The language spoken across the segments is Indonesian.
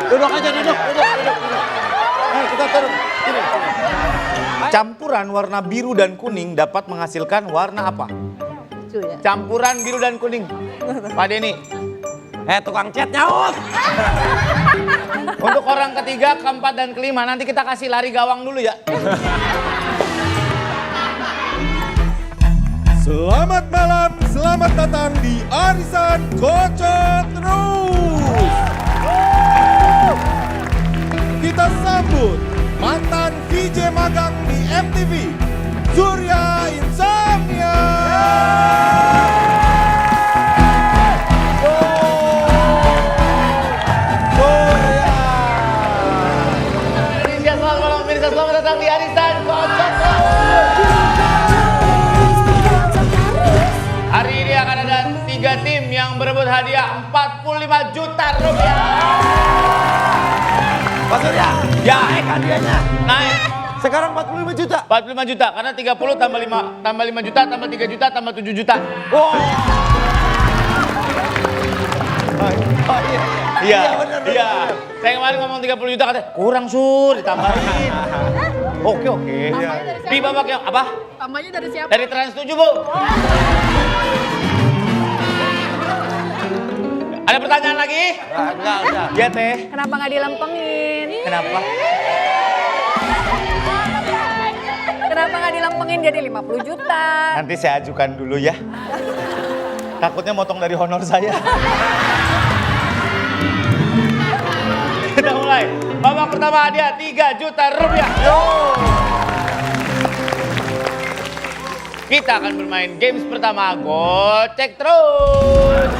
Duduk aja, duduk. Ayo kita turun. Sini. Campuran warna biru dan kuning dapat menghasilkan warna apa? Campuran biru dan kuning. Pak Denny. Tukang cat nyaut. Untuk orang ketiga, keempat, dan kelima, nanti kita kasih lari gawang dulu ya. Selamat malam, selamat datang di Arisan Kocok Terus. Kita sambut mantan VJ magang di MTV, Surya Insomnia. Selamat malam pemirsa, selamat datang di Arisan Kocok Terus. Hari ini akan ada 3 tim yang berebut hadiah 45 juta rupiah. Pak Surya, Ya, hadiahnya. naik Sekarang 45 juta. 45 juta karena 30 tambah 5 juta tambah 3 juta tambah 7 juta. Wow. Iya, benar. iya. Saya kemarin ngomong 30 juta katanya kurang sur, ditambahin. Oke. Di babak yang apa? Tambahnya dari siapa? Dari Trans 7, Bu. Ada pertanyaan lagi? Enggak. Ya, Teh. Kenapa nggak dilempengin? Kenapa? Kenapa nggak dilempengin jadi 50 juta? Nanti saya ajukan dulu ya. Takutnya motong dari honor saya. Kita mulai. Babak pertama hadiah 3 juta rupiah. Kita akan bermain games pertama, gocek terus.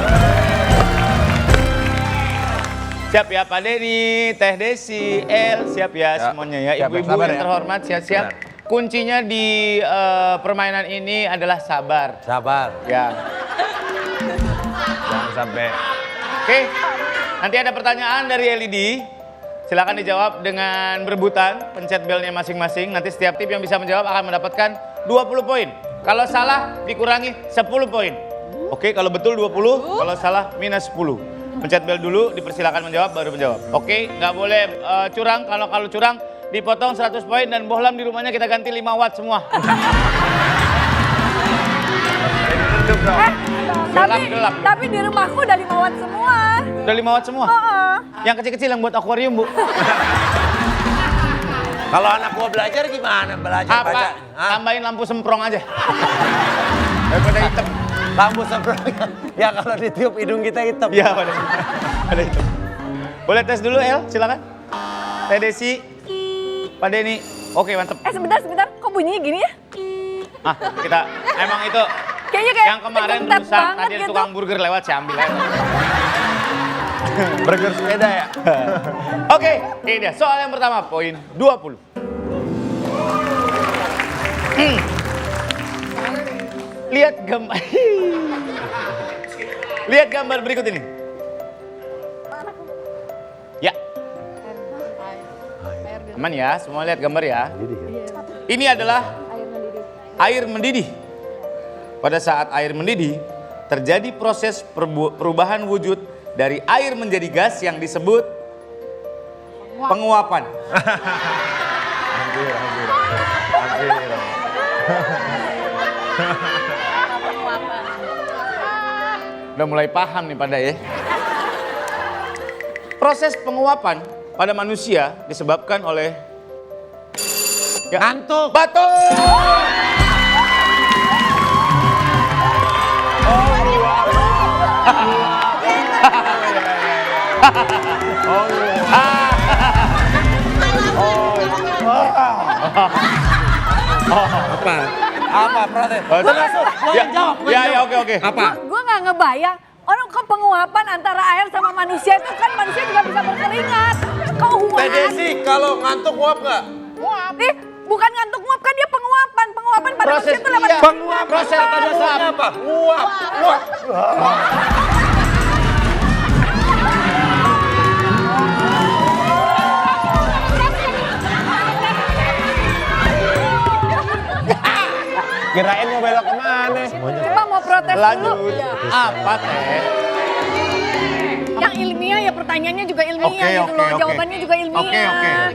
Siap ya Pak Denny, Teh Desi, El, siap ya semuanya ya. Siap, Ibu-ibu sabar yang ya. terhormat, siap-siap. Kuncinya di permainan ini adalah sabar. Sabar. Ya. Jangan sampai. Oke, nanti ada pertanyaan dari LED. Silakan dijawab dengan berebutan, pencet belnya masing-masing. Nanti setiap tim yang bisa menjawab akan mendapatkan 20 poin. Kalau salah dikurangi 10 poin. Oke, kalau betul 20, kalau salah minus 10. Pencet bel dulu, dipersilakan menjawab, baru menjawab. Oke, nggak boleh curang. Kalau curang dipotong 100 poin dan bohlam di rumahnya kita ganti 5 watt semua. Gelap. Tapi di rumahku udah 5 watt semua. Udah 5 watt semua? Yang kecil-kecil yang buat akuarium, Bu. Kalau anak gua belajar gimana? Belajar Apa? baca. Tambahin lampu semprong aja. Daripada hitam. Lampu semprong. Ya kalau ditiup hidung kita hitam. Iya, ada hitam. Boleh tes dulu, El? Silakan. Teh Desi, Pak Denny. Oke, mantep. Sebentar. Kok bunyinya gini ya? Kita emang itu Kayaknya kayak yang kemarin ketentet rusak, banget tadi ada gitu. tukang burger lewat, saya ambil aja. Burger sepeda ya. Oke, ini dia. Soal yang pertama, poin 20. Lihat gambar. Lihat gambar berikut ini. Ya. Aman ya, semua lihat gambar ya. Ini adalah air mendidih. Pada saat air mendidih, terjadi proses perubahan wujud dari air menjadi gas yang disebut penguapan. Hampir. Udah mulai paham nih pada ya. Proses penguapan pada manusia disebabkan oleh Ngantuk. Betul. Apa protes? Termasuk. Lo yang jawab. Ya, oke. Apa? Gue nggak ngebayang. Orang ke penguapan antara air sama manusia itu kan manusia juga bisa berkeringat. Kok Teh uap? Desi, kalau ngantuk nguap nggak? Bukan ngantuk nguap kan dia penguapan. Penguapan pada Proses manusia itu lewat iya. Penguap. Proses pada saat apa? Nguap. Kirain mau belok kemana? Coba mau protes dulu. lanjut. Apa Teh? ilmiah ya pertanyaannya juga ilmiah gitu loh. Jawabannya juga ilmiah. Oke.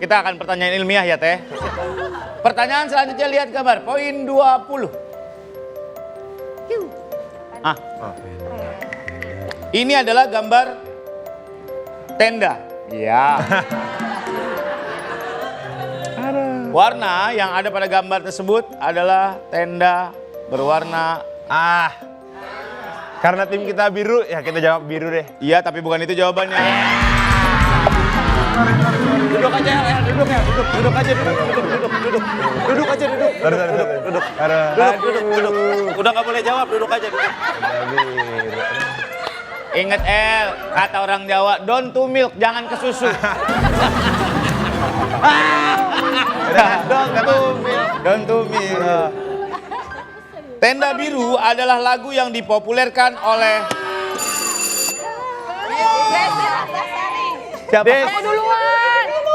Kita akan pertanyaan ilmiah ya Teh. Pertanyaan selanjutnya lihat gambar. Poin 20. Ini adalah gambar tenda. Ya. Warna yang ada pada gambar tersebut adalah tenda berwarna. Karena tim kita biru, ya kita jawab biru deh. Iya, tapi bukan itu jawabannya. Duduk aja, duduk aja, duduk. Duduk aja, duduk. Udah nggak boleh jawab, duduk aja, duduk. Ingat El, kata orang Jawa, don't to milk, jangan ke susu. Don't to milk. Tenda Biru adalah lagu yang dipopulerkan oleh siapa?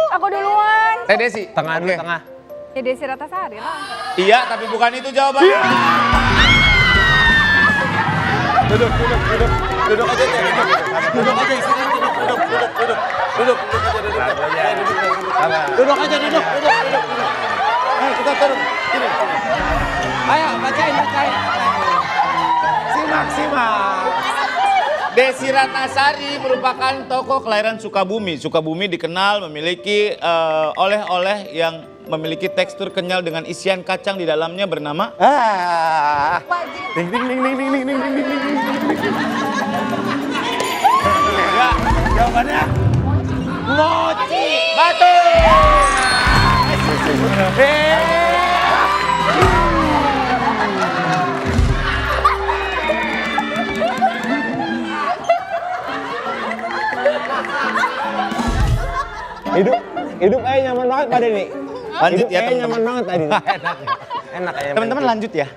Aku duluan. Teh Desi. Tengah dulu, Oke. tengah. Ya Desi Ratasari lah. Iya, tapi bukan itu jawabannya. Duduk aja, duduk aja. Ayo kita turun. Sini. Ayo bacain. Simak. Desi Ratnasari merupakan tokoh kelahiran Sukabumi. Sukabumi dikenal memiliki oleh-oleh yang memiliki tekstur kenyal dengan isian kacang di dalamnya bernama Ding. Ya, Jawabannya mochi. betul. Hidup aja nyaman banget pada ini. Lanjut ya, teman-teman. teman-teman. Nyaman banget tadi. Enak aja. Teman-teman lanjut ya.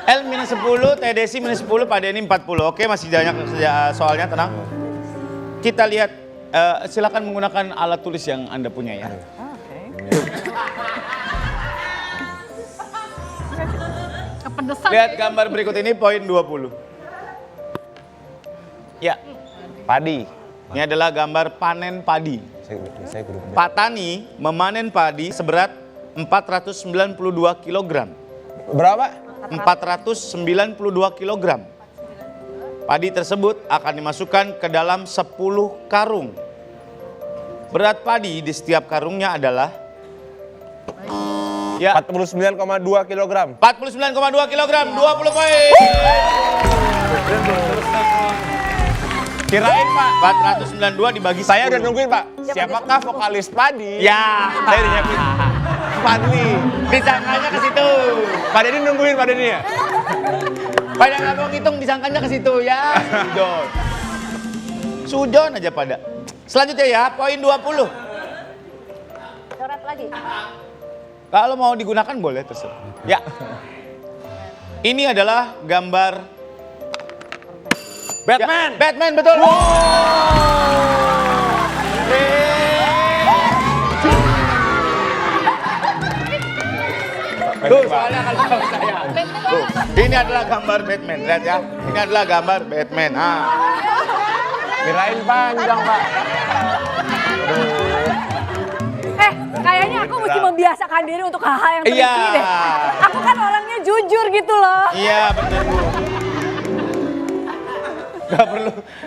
L minus 10, Teh Desi minus 10, Pak Denny 40. Oke, masih banyak soalnya, tenang. Kita lihat, silakan menggunakan alat tulis yang Anda punya ya. Kepedesan. Lihat gambar berikut ini, poin 20. Ya, Padi. ini adalah gambar panen padi. Saya grup. Pak Tani memanen padi seberat 492 kg. Berapa? 492 kg. Padi tersebut akan dimasukkan ke dalam 10 karung. Berat padi di setiap karungnya adalah 49,2 kilogram. 49,2 kg, 20 poin. Kirain Pak. 492 dibagi 10. Saya udah nungguin Pak. Siapakah vokalis Padi? Ya. Saya udah nyiapin. Fadli. Disangkanya ke situ. Pak Denny nungguin Pak Denny ya? Pada nggak mau ngitung disangkanya ke situ ya. Sujon. Sujon aja pada. Selanjutnya ya, poin 20. Coret lagi. Kalau mau digunakan boleh terserah. Ya. Ini adalah gambar Batman. Ya, Batman betul. Tuh, soalnya kalau sama saya. Tuh, ini adalah gambar Batman, lihat ya. Ini adalah gambar Batman. Kirain panjang Pak. Kayaknya aku mesti membiasakan diri untuk hal-hal yang tricky Iya. deh. Aku kan orangnya jujur gitu loh. Iya, benar Bu.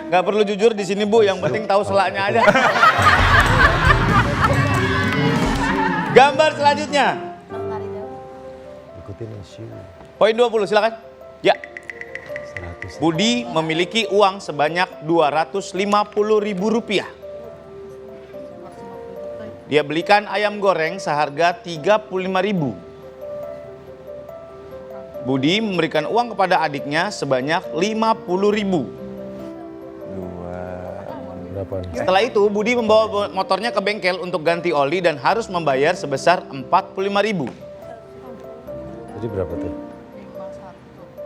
Gak perlu jujur di sini Bu, yang penting tahu selaknya aja. Gambar selanjutnya. Poin 20, silakan. Ya. Budi memiliki uang sebanyak Rp250.000. Dia belikan ayam goreng seharga Rp35.000. Budi memberikan uang kepada adiknya sebanyak Rp50.000. Setelah itu, Budi membawa motornya ke bengkel untuk ganti oli dan harus membayar sebesar Rp45.000. Jadi berapa tuh?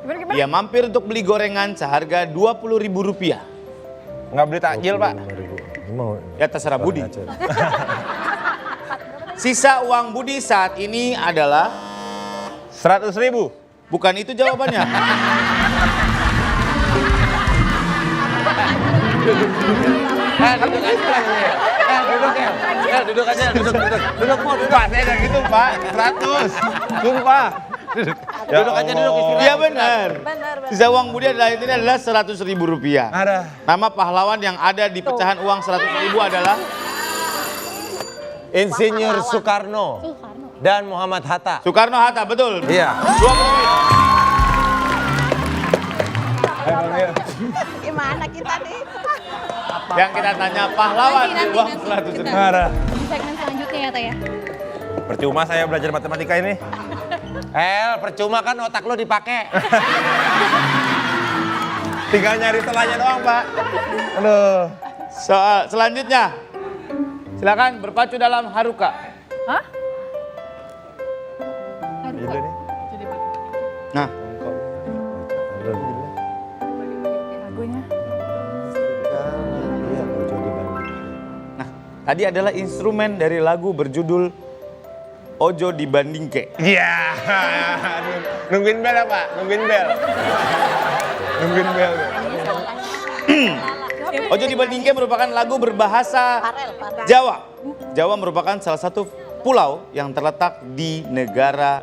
Gimana? Ia mampir untuk beli gorengan seharga Rp20.000. Nggak beli takjil Pak? Ya terserah Budi. Sisa uang Budi saat ini adalah 100.000. bukan itu jawabannya. Duduk aja. Duduk ya. Duduk aja, duduk. Duduk mau duduk. Pak, saya nggak gitu, Pak. 100. Sumpah. Duduk aja duduk istirahat. Iya benar. Sisa uang Budi adalah ini adalah Rp100.000. Ada. Nama pahlawan yang ada di pecahan uang 100.000 adalah Insinyur Soekarno dan Muhammad Hatta. Soekarno-Hatta, betul. Iya. 20. Gimana kita nih? Yang kita tanya pahlawan di uang 100.000. Ada. Di segmen selanjutnya ya, Teh ya. Percuma saya belajar matematika ini. Percuma kan otak lo dipakai. Tinggal nyari selanya doang, Pak. Aduh. Soal selanjutnya. Silakan berpacu dalam haruka. Hah? Nah, Lagunya. tadi adalah instrumen dari lagu berjudul Ojo Dibandingke. Iya. Nungguin bel ya, Pak? Nungguin bel. Nungguin bel. Ojo Dibandingke merupakan lagu berbahasa Jawa. Jawa merupakan salah satu pulau yang terletak di negara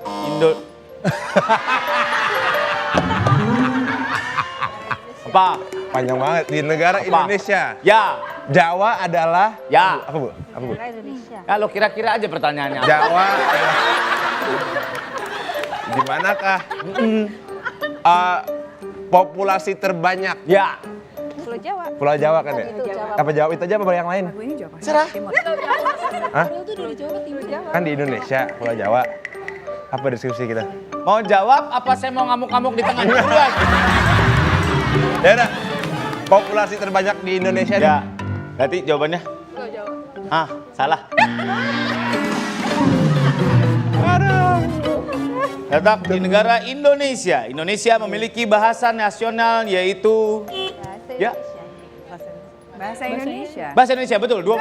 Apa? Panjang banget. Di negara Indonesia. Ya. Jawa adalah... Ya. Apa, Bu? Apa, Bu? Indonesia. Ya, lo kira-kira aja pertanyaannya. Jawa adalah... Di manakah populasi terbanyak? Ya. Pulau Jawa. Pulau Jawa kan ya? Itu Jawa. Apa Jawa itu aja apa yang lain? Lagu ini Jawa. Serah. Timur. Hah? Pulau itu dari Jawa Timur Jawa. Kan di Indonesia, Pulau Jawa. Apa deskripsi kita? Mau jawab apa saya mau ngamuk-ngamuk di tengah buruan? Ya udah. Populasi terbanyak di Indonesia nih. Ya. Berarti jawabannya? Pulau Jawa. Ah, salah. Tetap di negara Indonesia. Indonesia memiliki bahasa nasional yaitu ya, Bahasa Indonesia. bahasa Indonesia, betul. 20.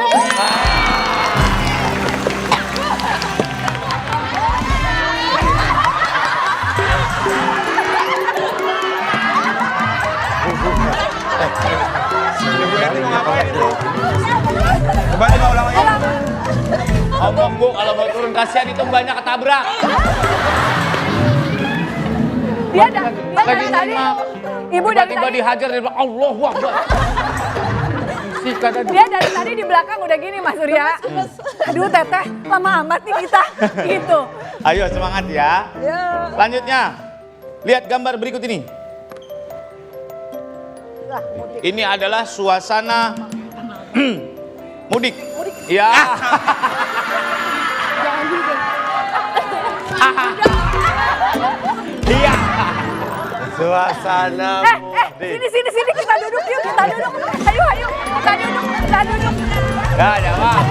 Ganti mau ngapain itu? Coba coba ulang lagi. Ngomong Bu, kalau mau turun kasihan itu banyak ketabrak. Dia dari tadi. Ibu dari Tiba-tiba tadi. dihajar dia bilang Allahu Akbar. Sikat tadi. Dia dari tadi di belakang udah gini Mas Surya. Aduh Teteh, lama amat nih kita. Gitu. Ayo semangat ya. Selanjutnya, lihat gambar berikut ini. Ini adalah suasana mudik. Ya. Iya. Suasana Sini kita duduk yuk, kita duduk. Ayo, kita duduk. Ya, jawab.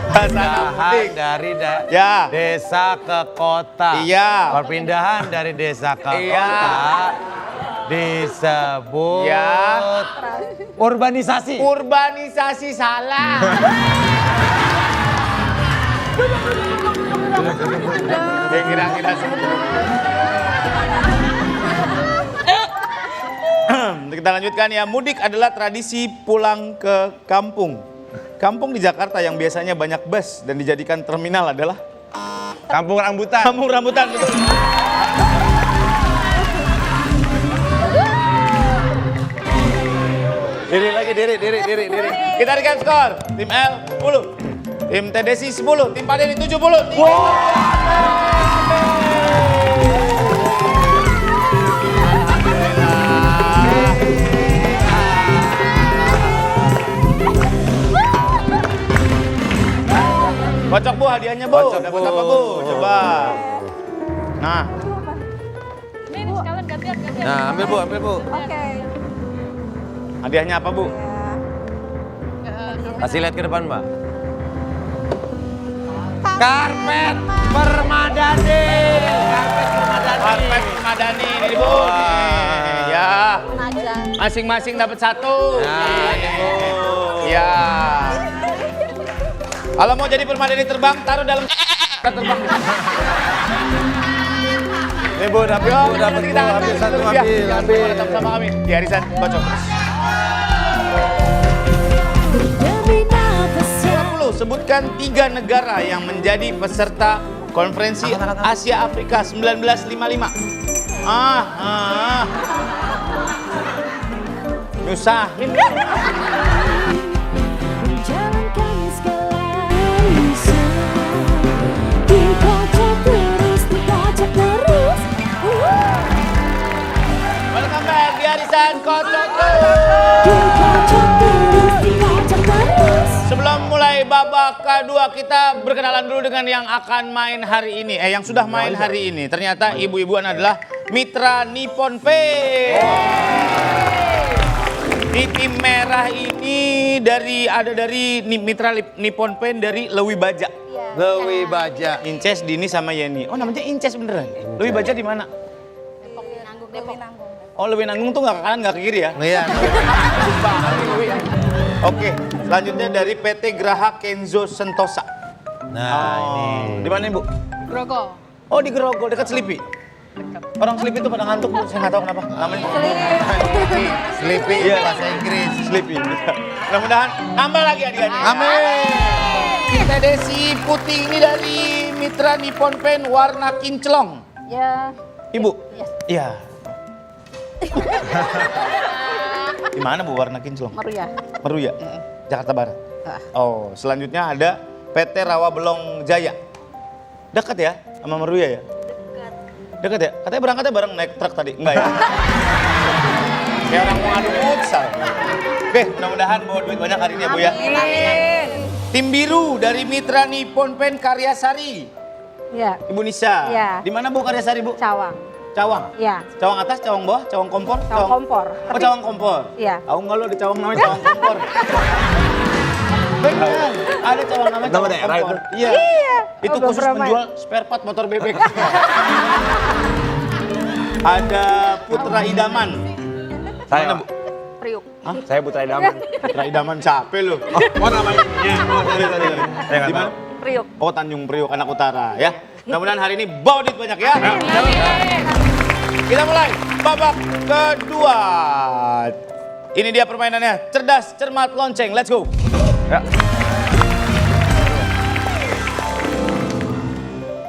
Suasana mudik. dari Ya. desa ke kota. Iya. Perpindahan dari desa ke Iya. kota disebut Ya. urbanisasi. Urbanisasi salah. Ya kira-kira seperti itu. Kita lanjutkan ya. Mudik adalah tradisi pulang ke kampung. Kampung di Jakarta yang biasanya banyak bus dan dijadikan terminal adalah Kampung rambutan. kampung rambutan. Betul. Diri lagi, diri. Kita recap skor. Tim L 10. Tim TDC 10. Tim Pak Denny 70. Kocok Bu, hadiahnya Bu. Kocok, Dapat Bu. apa Bu? Coba. Nah, Ini sekalian gantian. Nah, ambil Bu. Oke. hadiahnya apa Bu? Kasih lihat ke depan, Mbak. Karpet permadani. Karpet Madani ini Bu. Nih, ya. Masing-masing dapat satu. Nah, ini Bu. Ya. Kalau mau jadi permadani terbang, taruh dalam terbang. Ini Bu, dapat Yo, Bu, dapat Bu. kita Ambil satu, Ya, ambil. tetap sama kami. Di Arisan Kocok. sebutkan 3 negara yang menjadi peserta Konferensi Asia Afrika 1955. Nyusahin. Jalankan segala bisa dikocok terus. Welcome back di Arisan Kocok Dikocok terus. Sebelum mulai babak kedua, kita berkenalan dulu dengan yang akan main hari ini. Yang sudah main hari ini. Ternyata ibu-ibuan adalah Mitra Nippon Paint. Di tim merah ini dari Mitra Nippon Paint dari Lewi Baja. Lewi Baja. Inces, Dini sama Yeni. Oh, namanya Inces beneran. Lewi Baja di mana? Depok. Oh, Lewi Nanggung tuh nggak ke kanan nggak ke kiri ya? Iya. Oke, selanjutnya dari PT Graha Kenzo Sentosa. Nah, ini. Di mana, Ibu? Grogol. Oh, di Grogol, dekat Selipi. Orang Selipi itu pada ngantuk, Bu. Saya nggak tahu kenapa. Namanya Sleepy Iya. bahasa Inggris. Selipi. Mudah-mudahan nambah lagi adik-adik. Amin. Kita desi putih ini dari Mitra Nippon Paint warna kinclong. Ya. Ibu? Yes. Iya. Di mana, Bu, warna kinclong? Meruya. Meruya, Jakarta Barat. Ah. Oh, selanjutnya ada PT Rawa Belong Jaya. Dekat ya sama Meruya ya? Dekat ya? Katanya berangkatnya bareng naik truk tadi. Enggak ya? Kayak orang mau adu futsal. Oke, mudah-mudahan bawa duit banyak hari ini ya, Bu ya. Tim biru dari Mitra Nippon Paint Karyasari. Ya. Ibu Nisa. Iya. Di mana, Bu, Karyasari, Bu? Cawang. Cawang. Ya. Cawang atas, cawang bawah, cawang kompor? Cawang kompor. Oh, cawang kompor. Iya. Tahu nggak lo di cawang namanya cawang kompor? Benar, ada cawang namanya Nama cawang daerah kompor. itu? Iya. Itu Oh, khusus beberapa. menjual spare part motor bebek. Ada Putra Idaman. Saya, Mana, Bu? Priuk. saya Putra Idaman. Putra Idaman capek lo. Oh, namanya. Oh, sorry. Saya nggak Di mana? tahu. Priuk. Oh, Tanjung Priok, anak utara ya. Mudah-mudahan hari ini bawa duit banyak ya. Kita mulai babak kedua. Ini dia permainannya, cerdas, cermat, lonceng. Let's go. Ya.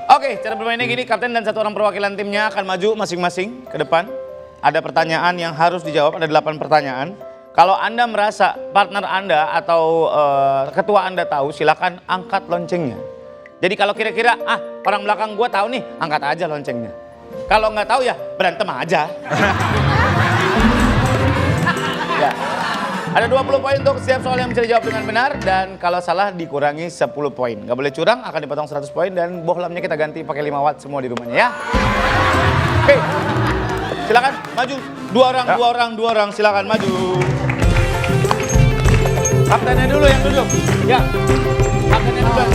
Oke, cara bermainnya gini, kapten dan satu orang perwakilan timnya akan maju masing-masing ke depan. Ada pertanyaan yang harus dijawab, ada 8 pertanyaan. Kalau Anda merasa partner Anda atau ketua Anda tahu, silakan angkat loncengnya. Jadi kalau kira-kira, orang belakang gua tahu nih, angkat aja loncengnya. Kalau nggak tahu ya berantem aja. Ya. Ada 20 poin untuk setiap soal yang bisa dijawab dengan benar, dan kalau salah dikurangi 10 poin. Nggak boleh curang, akan dipotong 100 poin, dan bohlamnya kita ganti pakai 5 watt semua di rumahnya ya. Oke, silakan maju. Dua orang, silakan maju. Kaptennya dulu yang duduk. Ya, kaptennya dulu.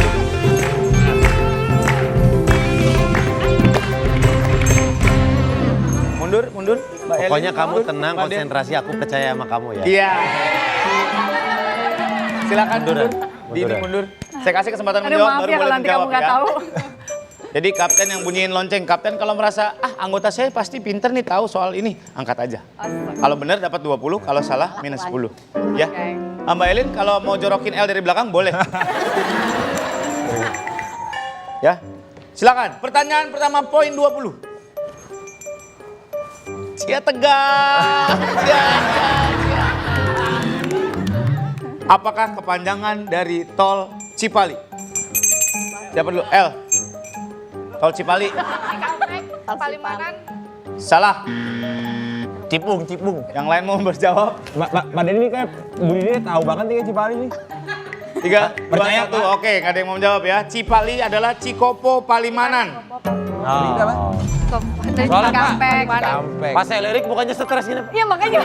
Mundur, Mbak Eli. Pokoknya kamu Mundur. tenang, Mbak Den. konsentrasi, aku percaya sama kamu ya. Iya. Silakan mundur. Mundur. Dini mundur. Saya kasih kesempatan Aduh, menjawab, maaf baru ya kalau boleh nanti kamu menjawab nggak ya. tahu. Jadi kapten yang bunyiin lonceng, kapten kalau merasa anggota saya pasti pinter nih tahu soal ini, angkat aja. Kalau benar dapat 20, kalau salah minus 10. Ya. Mbak Elin kalau mau jorokin L dari belakang boleh. Ya. Silakan. Pertanyaan pertama poin 20. Cia tegak. Cia. Apakah kepanjangan dari tol Cipali? Siapa dulu? L. Tol Cipali. Palimanan. Salah. Cipung. Yang lain mau berjawab? Mbak Deni ini kayak, Bu Dini tahu banget nih Cipali nih. 3, 2, Percaya, 1. Oke, nggak ada yang mau menjawab ya. Cipali adalah Cikopo Palimanan. Dari Soalnya, Pak, Cikampek. Kampek. Pas saya lirik bukannya stres gini. Iya makanya.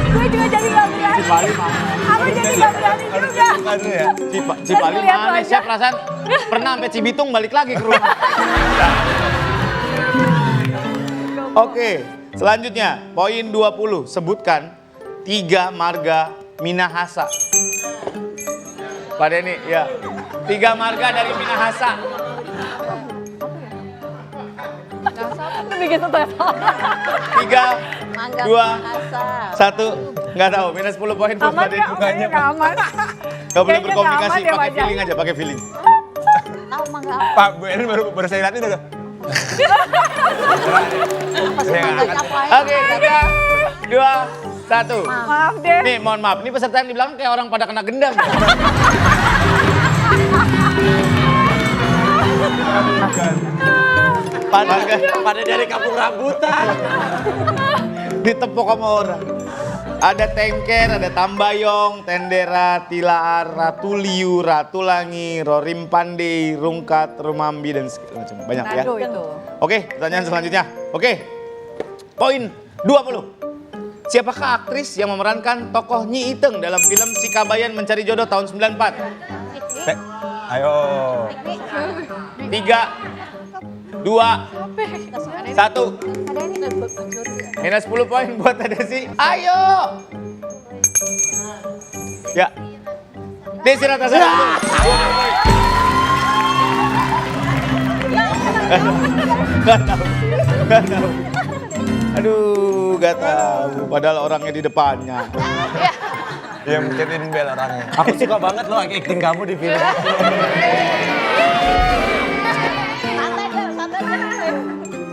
Gue juga jadi gak berani. Cipali mana? Aku jadi gak berani juga. Cipali Lihat mana? aja. Siap perasaan pernah sampai Cibitung balik lagi ke rumah. Oke, selanjutnya poin 20. Sebutkan 3 marga Minahasa. Pak Denny, ya. 3 marga dari Minahasa. Itu bikin stres. 3, 2, 1. Nggak tahu, minus 10 poin untuk Aman Pak Denny. nggak? Kayaknya nggak aman. Gak boleh Kayaknya berkomunikasi, nggak aman ya, pakai wajahnya. feeling aja, pakai feeling. Tahu mah nggak? Pak, Bu Eni baru saya lihat itu tuh. Saya nggak angkat. Oke, 3, 2, 1. Maaf deh. Nih, mohon maaf, ini peserta yang di belakang kayak orang pada kena gendam. Pada dari kampung rambutan. Ditepok sama orang. Ada tengker, ada tambayong, tendera, tilaar, ratuliu, ratulangi, rorim pandey, rungkat, rumambi, dan segala macam. Banyak ya. Nado itu. Oke, pertanyaan selanjutnya. Oke, poin 20. Siapakah aktris yang memerankan tokoh Nyi Iteng dalam film Si Kabayan Mencari Jodoh tahun 94? Ayo. 3, 2, 1. Minus 10 poin buat Desi. Ayo. Ya. Desi Ratnasari. 20 poin. Gak tahu. Gak tahu. Aduh, gak tahu. Padahal orangnya di depannya. Yang mencetin bel orangnya. Aku suka banget loh acting kamu di film.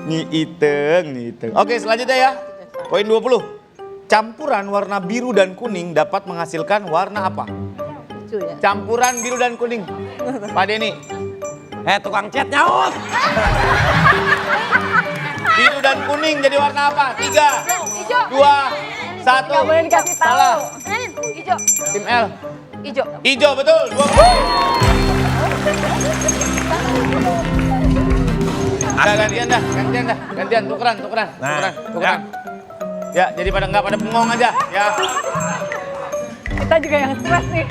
Nyi Iteng. Oke, selanjutnya ya. Poin 20. Campuran warna biru dan kuning dapat menghasilkan warna apa? Campuran biru dan kuning. Pak Denny. Tukang cat nyaut. Biru dan kuning jadi warna apa? 3, Hijau. 2, 1. Nggak boleh dikasih tahu. Salah. Hijau. Tim L. Hijau. Hijau betul. 20. Gantian, tukeran. Ya, jadi pada nggak pada bengong aja, ya. Kita juga yang stres nih.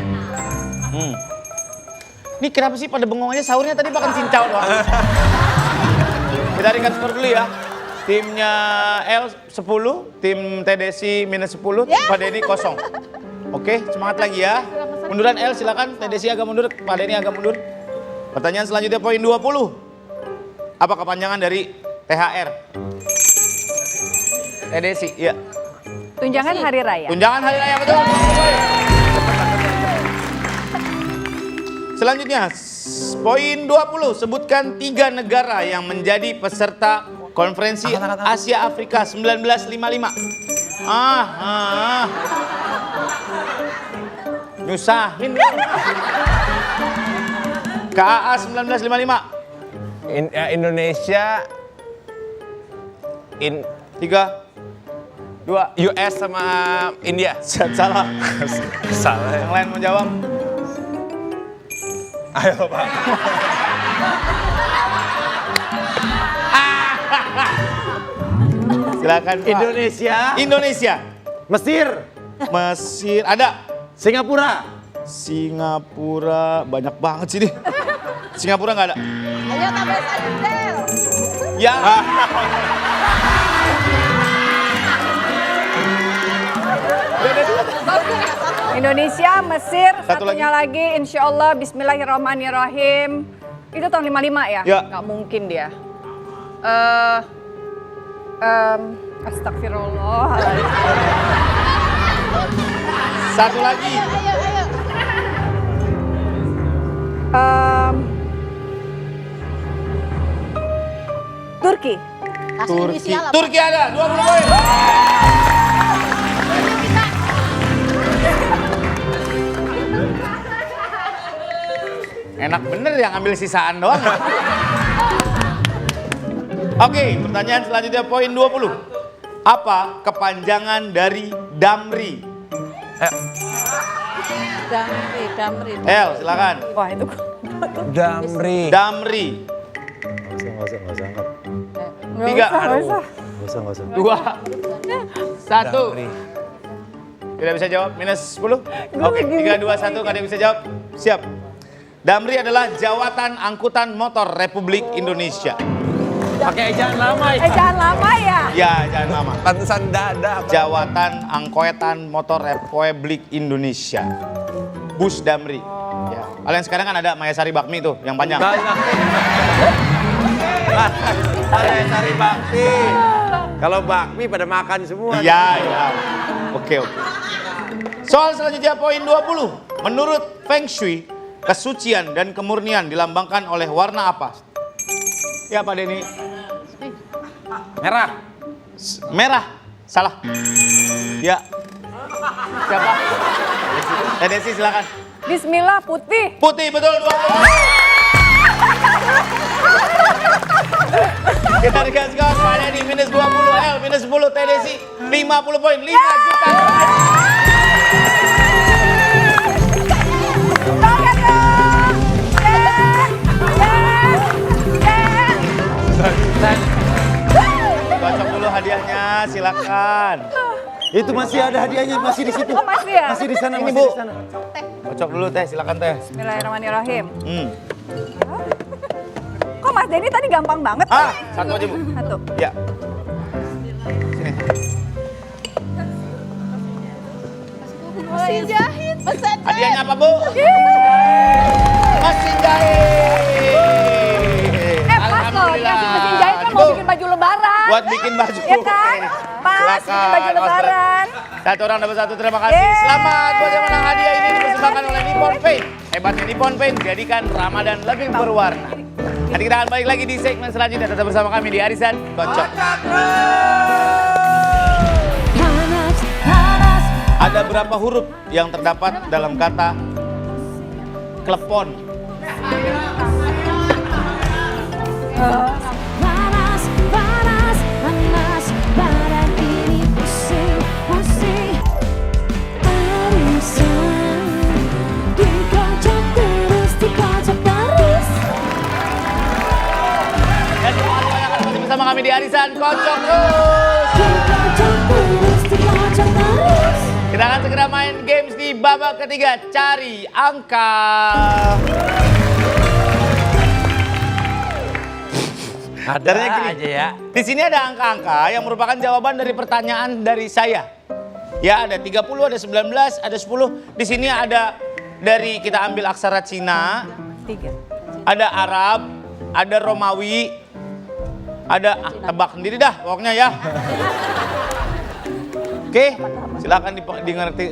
Ini kenapa sih pada bengong aja? Sahurnya tadi makan cincau doang. Kita ringkat skor dulu ya. Timnya L 10, tim TDC minus 10, Pak Denny kosong. Oke, semangat lagi ya. Munduran L silakan, TDC agak mundur, Pak Denny agak mundur. Pertanyaan selanjutnya poin 20. Apa kepanjangan dari THR? TDC, ya. Tunjangan hari raya. Tunjangan hari raya betul. Selanjutnya, poin 20. Sebutkan 3 negara yang menjadi peserta Konferensi Asia Afrika 1955. Nyusahin. KAA 1955. Indonesia, 3, 2, US sama India. salah. Salah. Yang lain mau jawab? Ayo Pak. Silakan Pak. Indonesia. Mesir, Mesir ada. Singapura. Singapura banyak banget sih nih. Singapura nggak ada. Ayo tambah satu Del. Ya. Indonesia, Mesir, Satu satunya lagi insya Allah Bismillahirrahmanirrahim. Itu tahun 55 ya? Ya. Nggak mungkin dia. Astagfirullah. Satu lagi. Turki. Turki ada 20 poin. Enak bener yang ambil sisaan doang. Oke, pertanyaan selanjutnya poin 20. Apa kepanjangan dari Damri? Damri. El, silakan. Wah itu Damri. Damri. Nggak usah. 3, Nggak usah. 2, 1. Damri. Tidak bisa jawab, minus 10. Oke, 3, 2, 1, nggak ada yang bisa jawab. Siap. Damri adalah Jawatan Angkutan Motor Republik Indonesia. Pakai ejaan lama ya. jangan lama ya. Ya, jangan lama. Pantesan dada. Jawatan Angkutan Motor Republik Indonesia. Bus Damri. Ya. Kalau yang sekarang kan ada Mayasari Bakmi tuh, yang panjang. Saya cari bakmi. Kalau bakmi pada makan semua. Iya, iya. Oke. Soal selanjutnya poin 20. Menurut Feng Shui, kesucian dan kemurnian dilambangkan oleh warna apa? Ya Pak Denny. Merah. Merah. Salah. Ya. Siapa? Teh Desi silakan. Bismillah, putih. Putih betul 20. Kita dikasih skor Pak Denny minus 20, L minus 10, Teh Desi 50 poin, 5 juta. Tangan dong. Kocok dulu hadiahnya, silakan. Itu masih ada hadiahnya, masih di situ. Oh, masih ya? Masih di sana, Ini, masih Bu. di sana. Kocok dulu Teh, silakan Teh. Bismillahirrahmanirrahim. Hmm. Kok Mas Denny tadi gampang banget? Ah, satu aja Bu. Satu. Ya. Sini. Mesin jahit. Mesin Hadiahnya apa Bu? Mesin jahit. Pas loh, dikasih mesin jahit kan mau Bu, bikin baju lebaran. buat bikin baju. Ya kan? Pas, bikin baju lebaran. Satu orang dapat satu, terima kasih. Yeay. Selamat buat yang menang hadiah ini dipersembahkan oleh Nippon Paint. Hebatnya Nippon Paint, jadikan Ramadan lebih berwarna. Nanti kita akan balik lagi di segmen selanjutnya. Tetap bersama kami di Arisan Kocok. Panas, panas. Ada berapa huruf yang terdapat dalam kata klepon? Panas, panas, panas. Badan ini pusing, pusing. Arisan dikocok terus, dikocok terus. Dan terima kasih banyak masih bersama kami di Arisan Kocok terus. Dikocok terus, dikocok terus. Kita akan segera main games di babak ketiga. Cari angka. Caranya gini, di sini ada angka-angka yang merupakan jawaban dari pertanyaan dari saya. Ya, ada 30, ada 19, ada 10. Di sini ada dari kita ambil aksara Cina, 3. ada Arab, ada Romawi, ada tebak sendiri dah pokoknya ya. Oke, silakan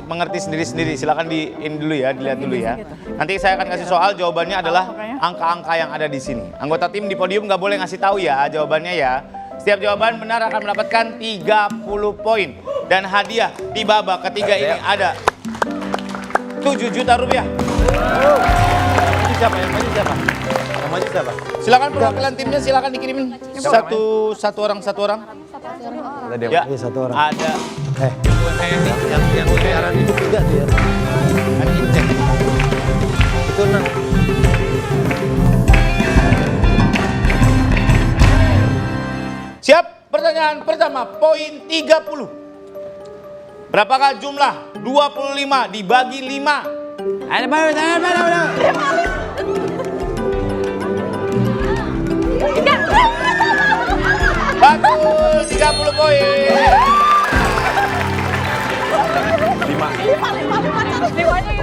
mengerti sendiri-sendiri. Silakan ini dulu ya, dilihat dulu ya. Nanti saya akan kasih soal, jawabannya adalah angka-angka yang ada di sini. Anggota tim di podium nggak boleh ngasih tahu ya jawabannya ya. Setiap jawaban benar akan mendapatkan 30 poin. Dan hadiah di babak ketiga ini ada 7 juta rupiah. Ini siapa yang maju siapa? Yang maju siapa? Silakan perwakilan timnya, silakan dikirimin satu orang. Ya, satu orang. ada. Yang siaran itu 3 tuh ya. Itu 6. Siap, pertanyaan pertama, poin 30. Berapakah jumlah 25 dibagi 5? Ada mana? Bagus, 30 poin. 5.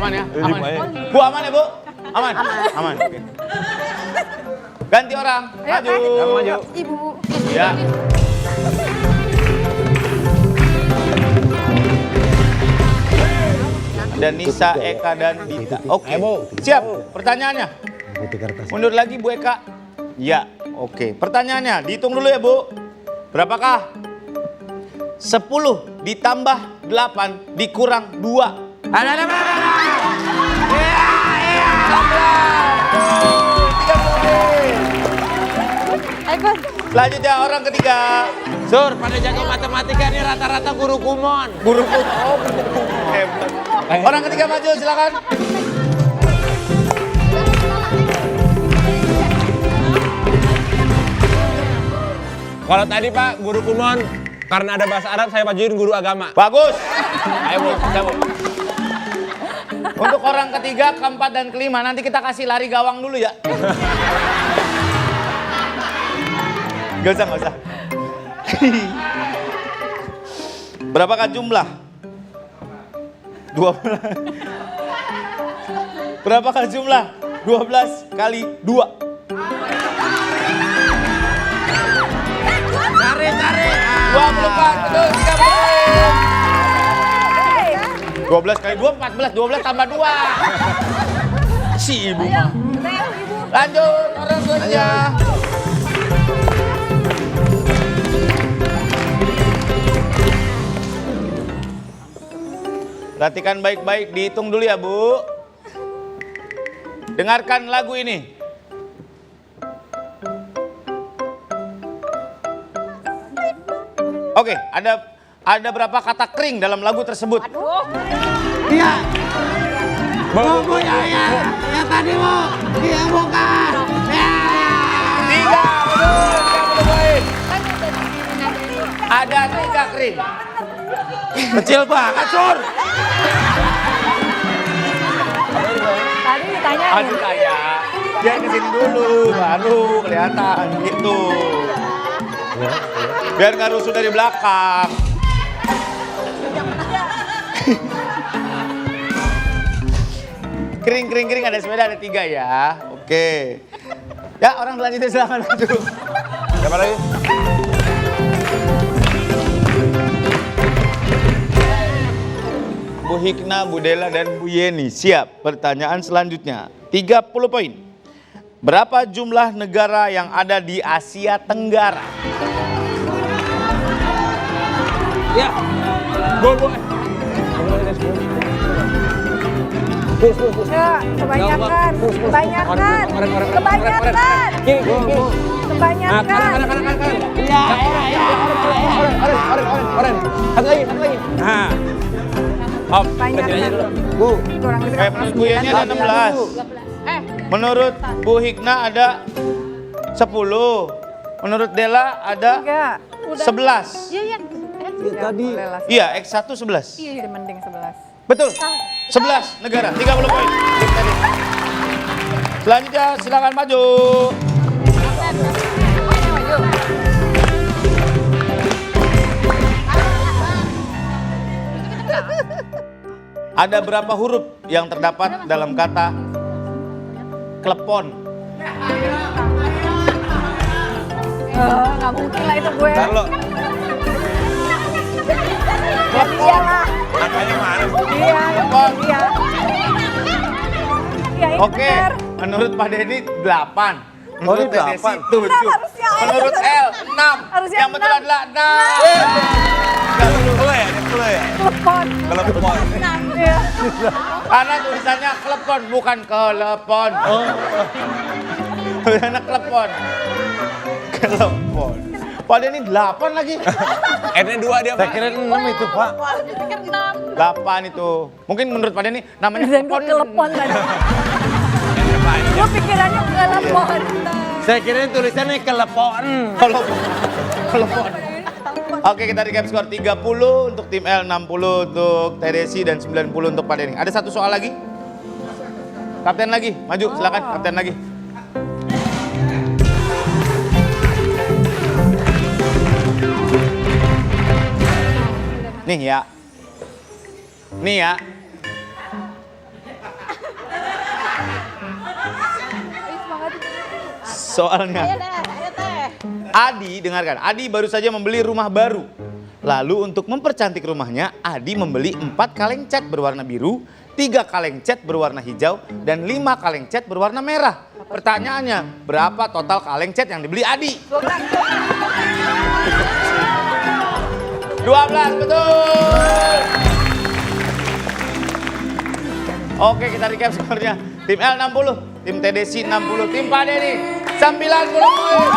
Aman ya? Aman. Bu, aman ya Bu? Aman? Aman. Oke. Ganti orang, maju. Maju. Ibu. Ya. Dan Nisa, Eka, dan Dita. Oke, siap. Pertanyaannya. Putih kertas. Mundur lagi Bu Eka. Ya, oke. Pertanyaannya, dihitung dulu ya Bu. Berapakah 10 ditambah 8 dikurang 2? Ada. Selanjutnya orang ketiga. Sur, pada jago matematika ini rata-rata guru kumon. Guru hebat. Orang ketiga maju silakan. Kalau tadi Pak, guru kumon, karena ada bahasa Arab saya majuin guru agama. Bagus. Ayo Bu, cabut. Untuk orang ketiga, keempat, dan kelima nanti kita kasih lari gawang dulu ya. Gak usah. Berapakah jumlah? 12. Berapakah jumlah? 12 kali 2. Cari. 24, betul, 30. 12 kali 2, 14. 12 tambah 2. Si ibu mah. Lanjut, orang selanjutnya. Perhatikan baik-baik, dihitung dulu ya Bu. Dengarkan lagu ini. Oke, ada berapa kata kering dalam lagu tersebut? Iya. Bu, ya tadi Bu. Iya bukan. Ya. 3, betul. 30 poin. Ada 3 kering. Kecil banget, Sur. Tadi ditanya. Aduh saya, dia kesini dulu, baru kelihatan gitu. Biar nggak rusuh dari belakang. Kering ada sepeda ada 3 ya. Oke. Ya orang selanjutnya silakan maju. Siapa lagi? Bu Hikna, Bu Dela, dan Bu Yeni. Siap, pertanyaan selanjutnya. 30 poin. Berapa jumlah negara yang ada di Asia Tenggara? Ya. Ya, kebanyakan. Nah. Om, kecil aja dulu. Bu. Menurut Bu Yeni ada 16. Menurut Bu Hikna ada 10. Menurut Dela ada 11. Tadi. Iya, X1 11. Iya, mending 11. Betul. 11 negara, 30 poin. Selanjutnya silakan maju. Ada berapa huruf yang terdapat dalam kata klepon? Nggak mungkin lah itu gue. Ntar lo, Iyalah. angkanya mana? Iya. Klepon. Iya. Iya, ini Oke, benar. menurut Pak Denny 8. Oh, Menurut ini Teh Desi 8. 7. Harusnya L. Menurut L 6. Harusnya Yang betul 6. adalah 6. Kelo ya? Telepon. Kalau kepon. Iya. Karena tulisannya klepon bukan kelepon. Tulisannya klepon. Kelepon. Pak Denny 8 lagi. N-nya 2 dia, Saya Pak. kira 6 itu, Pak. 8 itu. Mungkin menurut Pak Denny namanya Dan gue telepon tadi. Gue pikirannya telepon. Saya kira tulisannya kelepon. Kelepon. Oke, kita recap skor 30 untuk tim L, 60 untuk Teh Desi, dan 90 untuk Pak Denny. Ada satu soal lagi? Kapten lagi, maju silakan kapten lagi. Nih ya. Nih ya. Soalnya. Adi, dengarkan. Adi baru saja membeli rumah baru. Lalu untuk mempercantik rumahnya, Adi membeli 4 kaleng cat berwarna biru, 3 kaleng cat berwarna hijau, dan 5 kaleng cat berwarna merah. Pertanyaannya, berapa total kaleng cat yang dibeli Adi? 12, betul. Oke, kita recap skornya. Tim L 60, tim TDC 60, tim Pak Denny 90 poin.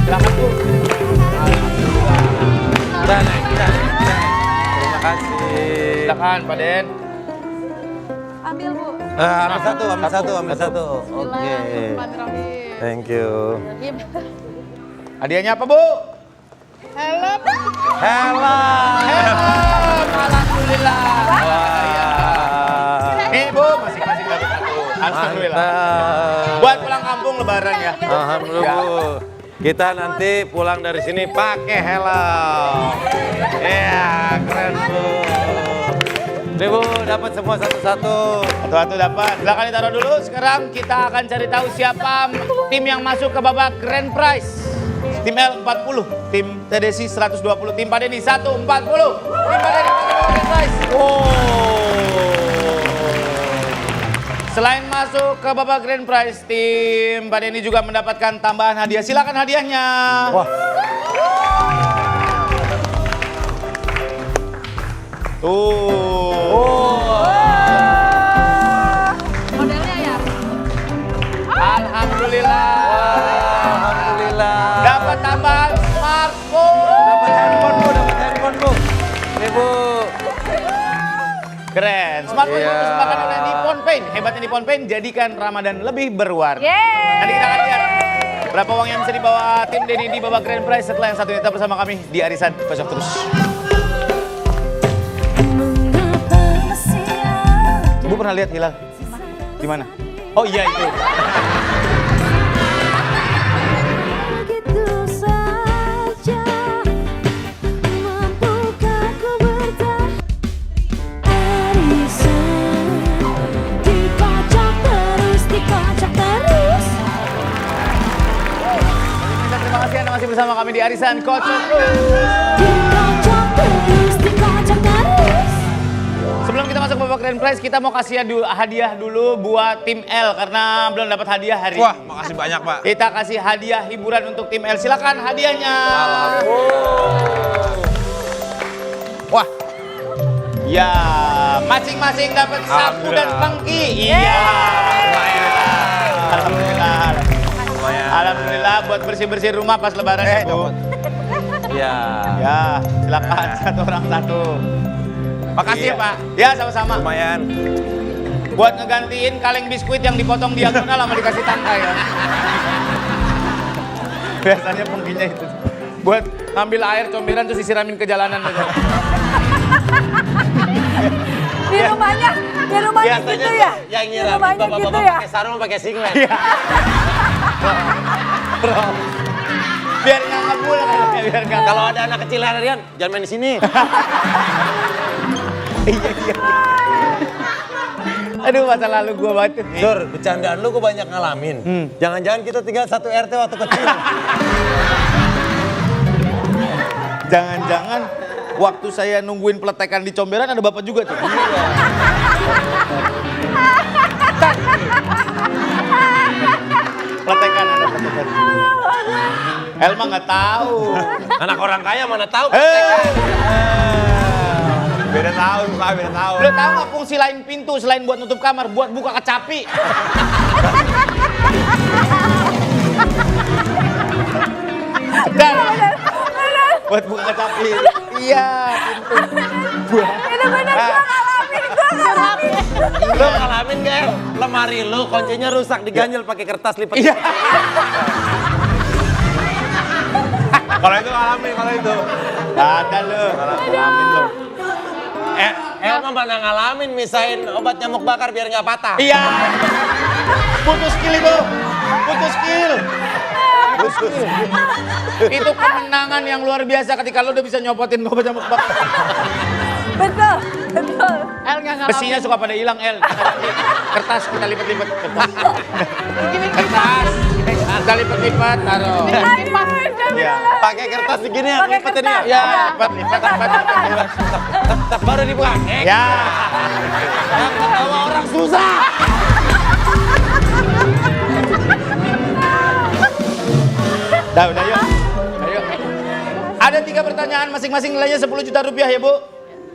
Silakan Bu. Udah naik. Terima kasih. Silakan Pak Den. Ambil Bu. Ambil satu. Oke. Thank you. Hadiahnya apa Bu? Hello. Alhamdulillah. Wah. Nih Bu, masing-masing dapat satu. Alhamdulillah. Mantap. Buat pulang kampung lebaran ya. Alhamdulillah, Bu. Kita nanti pulang dari sini pakai helm. Ya, keren, Bu. Nih, Bu, dapat semua satu-satu. Satu-satu dapat. Silakan ditaruh dulu. Sekarang kita akan cari tahu siapa tim yang masuk ke babak grand prize. Tim L 40, tim TDC 120, tim Pak Denny 140. Tim Pak Denny guys. Selain masuk ke babak grand prize, tim Pak Denny juga mendapatkan tambahan hadiah. Silakan hadiahnya. Wah. Modelnya ya. Alhamdulillah. Alhamdulillah. Dapat tambahan smartphone. Dapat handphone bu. Nih bu. Keren. Smartphone Iya. dipersembahkan oleh Nippon Paint. Hebatnya Nippon Paint, jadikan Ramadan lebih berwarna. Yeay. Nanti kita akan lihat berapa uang yang bisa dibawa tim Denny di babak grand prize setelah yang satu ini tetap bersama kami di Arisan. Kocok terus. Ibu pernah lihat hilal? Di mana? Oh iya itu. Begitu saja mampukah ku bertahan. Arisan dikocok terus, dikocok terus. Terima kasih Anda masih bersama kami di Arisan Kocok Terus. Dikocok terus, dikocok terus. Sebelum kita masuk babak grand prize, kita mau kasih hadiah dulu buat tim L karena belum dapat hadiah hari Wah, ini. makasih banyak Pak. Kita kasih hadiah hiburan untuk tim L. Silakan hadiahnya. Wah, Ya, masing-masing dapat sapu dan pengki. Iya. Alhamdulillah. Alhamdulillah buat bersih-bersih rumah pas lebaran ya, Bu. Ya. Ya, silakan satu orang satu. Makasih ya, Iya. Pak. Ya, sama-sama. lumayan. Buat ngegantiin kaleng biskuit yang dipotong diagonal sama dikasih tangkai ya. Biasanya pengkinya itu. Buat ngambil air comberan terus disiramin ke jalanan aja. Di rumahnya gitu ya? Yang Di nyiramin rumahnya bapak-bapak gitu ya? pakai sarung pakai singlet. Bro. Biar nggak ngebul kayaknya, biar nggak. Kalau ada anak kecil harian, jangan main di sini. Iya. Aduh, masa lalu gua banget. Sur, bercandaan lu gue banyak ngalamin. Jangan-jangan kita tinggal satu RT waktu kecil. Jangan-jangan waktu saya nungguin peletekan di comberan ada bapak juga tuh. Peletekan ada peletekan. Elma nggak tahu. Anak orang kaya mana tahu. Beda tahun Pak, beda tahun. Lo tahu nggak fungsi lain pintu selain buat nutup kamar, buat buka kecapi? Dan buat buka kecapi. Iya, pintu. Itu bener gua ngalamin. Lu ngalamin gak? Lemari lu kuncinya rusak diganjel pakai kertas lipat. Iya. Kalau itu ngalamin, kalau itu. Ada lo. Ngalamin lo. Elma mana ngalamin misain obat nyamuk bakar biar nggak patah. Iya. Putus skill itu. Putus skill. Itu kemenangan yang luar biasa ketika lo udah bisa nyopotin obat nyamuk bakar. Betul. El nggak ngalamin. Besinya suka pada hilang, El. Kertas kita lipat-lipat. Kertas. Kita lipat-lipat, taruh. Ya. Pakai kertas begini ya, Pakai lipatin ya. kertas. Ya, lipat. Tak baru dibuka. Ya. Yang ketawa orang susah. Udah yuk. Ayo. Ada 3 pertanyaan masing-masing nilainya 10 juta rupiah ya, Bu.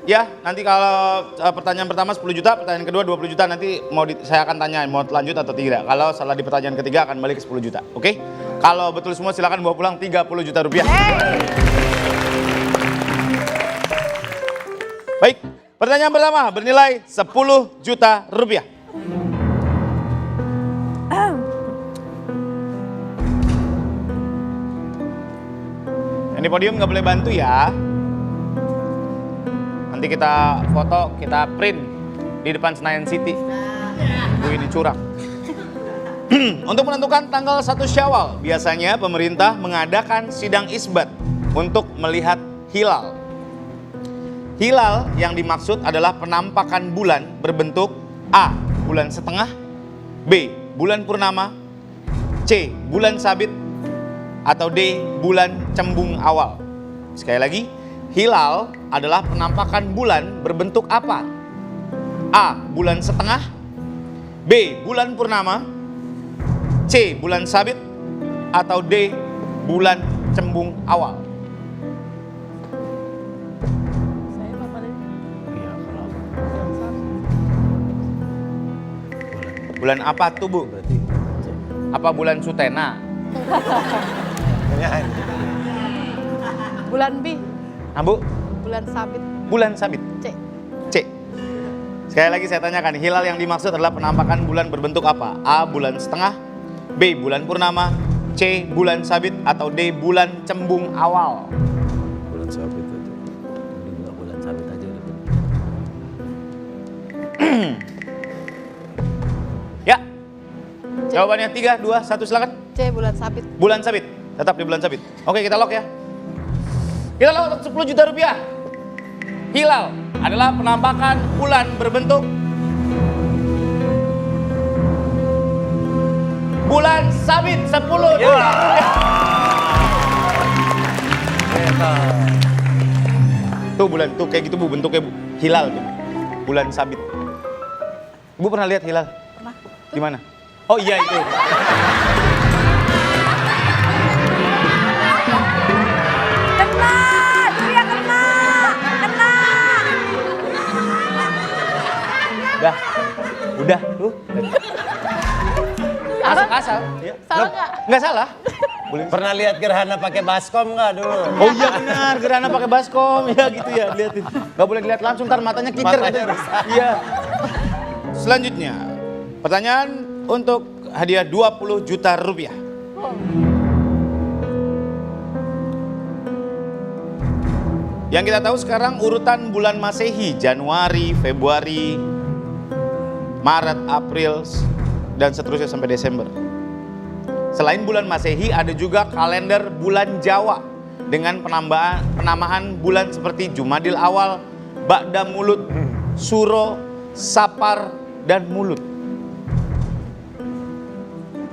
Ya, nanti kalau pertanyaan pertama 10 juta, pertanyaan kedua 20 juta, nanti saya akan tanya mau lanjut atau tidak. Kalau salah di pertanyaan ketiga akan balik ke 10 juta, oke? Kalau betul semua silakan bawa pulang 30 juta rupiah. Baik, pertanyaan pertama bernilai 10 juta rupiah. Yang di podium nggak boleh bantu ya. Nanti kita foto, kita print di depan Senayan City. Ini curang. Untuk menentukan tanggal 1 Syawal, biasanya pemerintah mengadakan sidang isbat untuk melihat hilal. Hilal yang dimaksud adalah penampakan bulan berbentuk A. Bulan setengah, B. Bulan purnama, C. Bulan sabit, atau D. bulan cembung awal? Sekali lagi, hilal adalah penampakan bulan berbentuk apa? A. bulan setengah, B. bulan purnama, C. bulan sabit, atau D. bulan cembung awal? Saya apa tadi? Bulan apa tuh Bu? Apa bulan Sutena? Bulan B. Bu? Bulan sabit. Bulan sabit. C. C. Sekali lagi saya tanyakan, hilal yang dimaksud adalah penampakan bulan berbentuk apa? A. bulan setengah, B. bulan purnama, C. bulan sabit, atau D. bulan cembung awal? Bulan sabit aja. Mending bulan sabit aja udah. Ya. Jawabannya 3, 2, 1 silakan. C. Bulan sabit. Bulan sabit. Tetap di bulan sabit. Oke, kita lock ya. Kita lock untuk 10 juta rupiah. Hilal adalah penampakan bulan berbentuk bulan sabit. 10 juta rupiah. Tuh bulan, tuh kayak gitu Bu bentuknya Bu. Hilal tuh. Bulan sabit. Ibu pernah lihat hilal? Pernah. Di mana? Oh iya itu. Kena, Surya kena. Udah tuh. Asal. Ya. Salah nggak? Nggak salah. Boleh. Pernah lihat gerhana pakai baskom nggak dulu? Oh iya benar, gerhana pakai baskom. Ya gitu ya, liatin. Nggak boleh dilihat langsung, ntar matanya kiker. Matanya gitu. rusak. Iya. Selanjutnya, pertanyaan untuk hadiah 20 juta rupiah. Yang kita tahu sekarang urutan bulan Masehi, Januari, Februari, Maret, April, dan seterusnya sampai Desember. Selain bulan Masehi, ada juga kalender bulan Jawa dengan penamaan bulan seperti Jumadil Awal, Ba'da Mulut, Suro, Sapar, dan Mulut.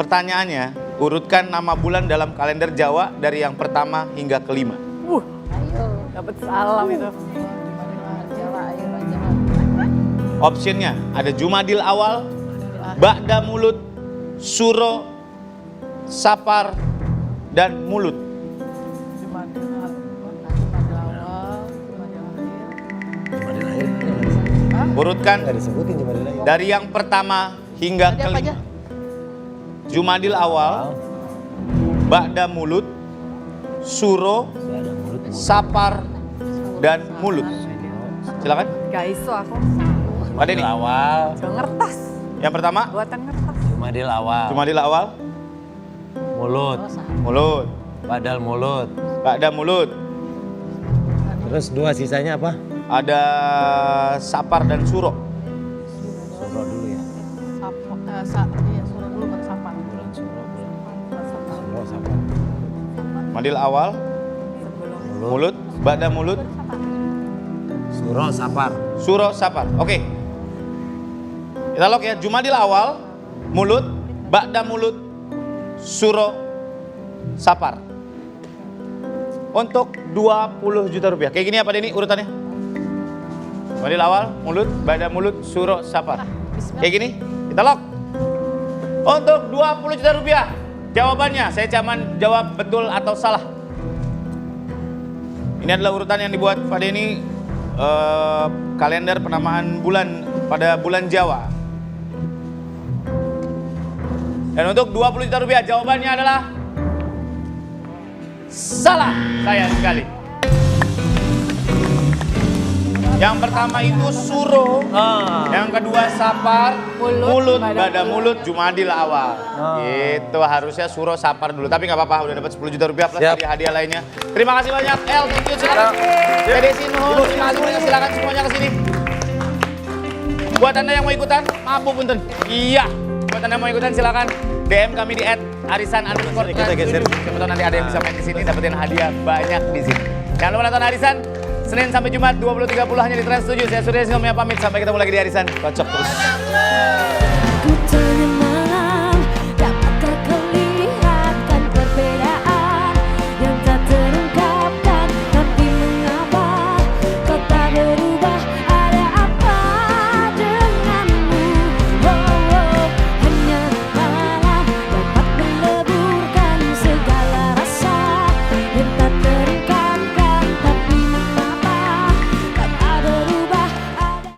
Pertanyaannya, urutkan nama bulan dalam kalender Jawa dari yang pertama hingga kelima. Dapat salam itu. Jawa, ayo Jawa. Optionnya ada Jumadil Awal, Ba'da Mulut, Suro, Sapar, dan Mulut. Jumadil awal, Jumadil akhir. Urutkan Nggak disebutin cuma ada lagi. dari yang pertama hingga Tadi apa aja? kelima. Jumadil Awal, Ba'da Mulut, Suro, Sapar, dan Mulut. Silakan. Guys, so aku Pak Denny. Awal, gak ngertas. Yang pertama, Buatan ngertas. Jumadil awal, Jumadil Awal, mulut, Mulut, badal mulut. Ba'da Mulut. Terus dua sisanya apa? Ada Sapar dan Suro. Suro dulu ya. Iya, suruh dulu baru sapa. Bulan Suro, Suro sama Jumadil Awal, Mulut, Ba'da Mulut, Suro Sapar. Suro, Sapar. Oke. Kita lock ya. Jumadil Awal, Mulut, Ba'da Mulut, Suro, Sapar. Untuk 20 juta rupiah. Kayak gini apa Denny urutannya? Jumadil Awal, Mulut, Ba'da Mulut, Suro, Sapar. Kayak gini. Kita lock. Untuk 20 juta rupiah. Jawabannya saya cuman jawab betul atau salah. Ini adalah urutan yang dibuat Pak Denny, kalender penamaan bulan pada bulan Jawa. Dan untuk 20 juta rupiah jawabannya adalah salah, sayang sekali. Yang pertama itu Suro, yang kedua Sapar, Mulut, Ba'da Mulut, Jumadil Awal. Itu harusnya Suro, Sapar dulu, tapi nggak apa-apa, udah dapat 10 juta rupiah plus hadiah lainnya. Terima kasih banyak, El, thank you, silakan. Dede Sinho, terima kasih banyak, silakan semuanya ke sini. Buat Anda yang mau ikutan, maaf Bu Punten. Iya, buat Anda yang mau ikutan silakan DM kami di @arisan_trans7. Siapa tahu nanti ada yang bisa main di sini, dapetin hadiah banyak di sini. Jangan lupa nonton Arisan Senin sampai Jumat 20.30 hanya di Trans 7. Saya Surya Sinho pamit, sampai ketemu lagi di Arisan. Kocok terus.